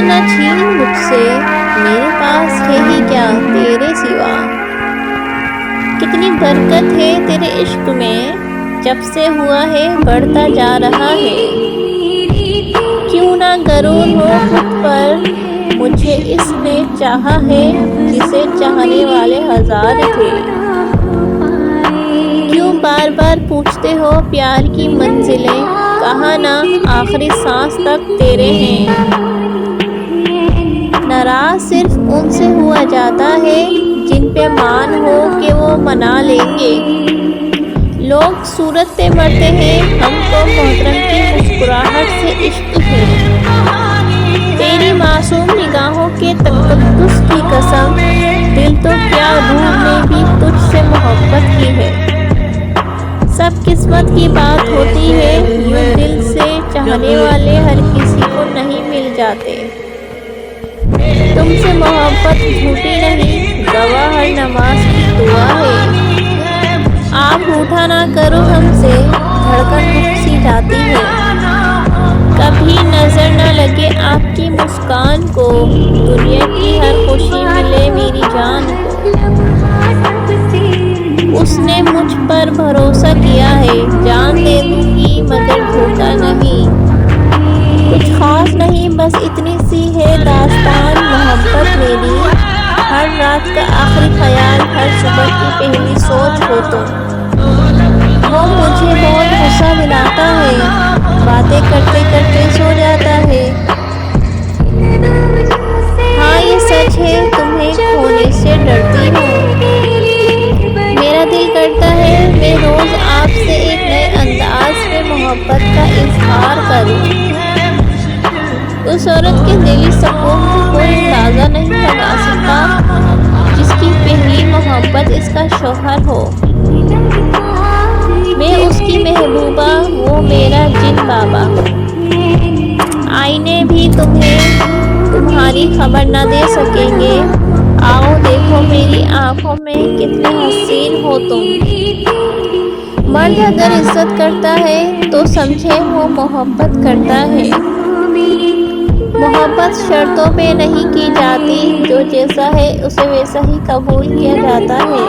نہ چھین مجھ سے، میرے پاس ہے ہی کیا تیرے سوا۔ کتنی برکت ہے تیرے عشق میں، جب سے ہوا ہے بڑھتا جا رہا ہے۔ کیوں نہ غرور ہو خود پر، مجھے اس نے چاہا ہے جسے چاہنے والے ہزار تھے۔ کیوں بار بار پوچھتے ہو پیار کی منزلیں، کہا نہ آخری سانس تک تیرے ہیں۔ ناراض صرف ان سے ہوا جاتا ہے جن پہ مان ہو کہ وہ منا لیں گے۔ لوگ صورت پہ مرتے ہیں، ہم کو محترم کی مسکراہٹ سے عشق ہے۔ تیری معصوم نگاہوں کے تقدس کی قسم، دل تو کیا روح نے بھی تجھ سے محبت کی ہے۔ سب قسمت کی بات ہوتی ہے، یوں دل سے چاہنے والے ہر کسی کو نہیں مل جاتے۔ تم سے محبت جھوٹی نہیں، گواہ ہر نماز کی دعا ہے۔ آپ روٹھا نہ کرو ہم سے، دھڑکن رک سی جاتی ہے۔ کبھی نظر نہ لگے آپ کی مسکان کو، دنیا کی ہر خوشی ملے میری جان کو۔ اس نے مجھ پر بھروسہ کیا ہے، جان دے دوں گی مگر جھوٹا نہیں۔ کچھ خاص نہیں بس اتنی سی ہے داستان محبت میری، ہر رات کا آخری خیال، ہر صبح کی پہلی سوچ ہو تم۔ وہ مجھے بہت غصہ دلاتا ہے، باتیں کرتے کرتے سو جاتا ہے۔ ہاں یہ سچ ہے تمہیں کھونے سے ڈرتی ہوں۔ میرا دل کرتا ہے میں روز آپ سے ایک نئے انداز میں محبت کا اظہار کروں۔ اس عورت کے دلی سکون کا کوئی اندازہ نہیں لگا سکتا، جس کی پہلی محبت اس کا شوہر ہو۔ میں اس کی محبوبہ، وہ میرا جن بابا۔ آئینے بھی تمہیں تمہاری خبر نہ دے سکیں گے، آؤ دیکھو میری آنکھوں میں کتنے حسین ہو تم۔ مرد اگر عزت کرتا ہے تو سمجھے وہ محبت کرتا ہے۔ محبت شرطوں پہ نہیں کی جاتی، جو جیسا ہے اسے ویسا ہی قبول کیا جاتا ہے۔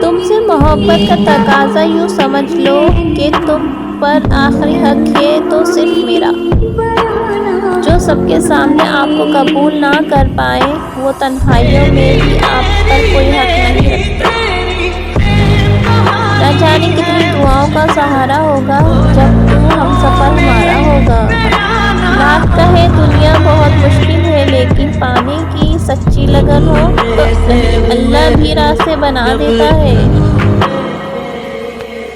تم سے محبت کا تقاضا یوں سمجھ لو کہ تم پر آخری حق ہے تو صرف میرا۔ جو سب کے سامنے آپ کو قبول نہ کر پائے، وہ تنہائیوں میں بھی آپ پر کوئی حق نہیں رکھتے۔ نہ جانے کتنی دعاؤں کا سہارا ہوگا جب تو ہمسفر ہمارا ہوگا۔ لاکھ کہے دنیا بہت مشکل ہے، لیکن پانے کی سچی لگن ہو تو اللہ بھی راستے بنا دیتا ہے۔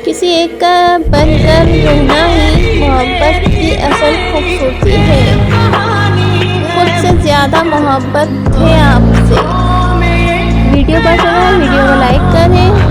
کسی ایک کا بن کر رہنا ہی محبت کی اصل خوبصورتی ہے۔ خود سے زیادہ محبت ہے آپ سے۔ ویڈیو پسند ہے ویڈیو کو لائک کریں۔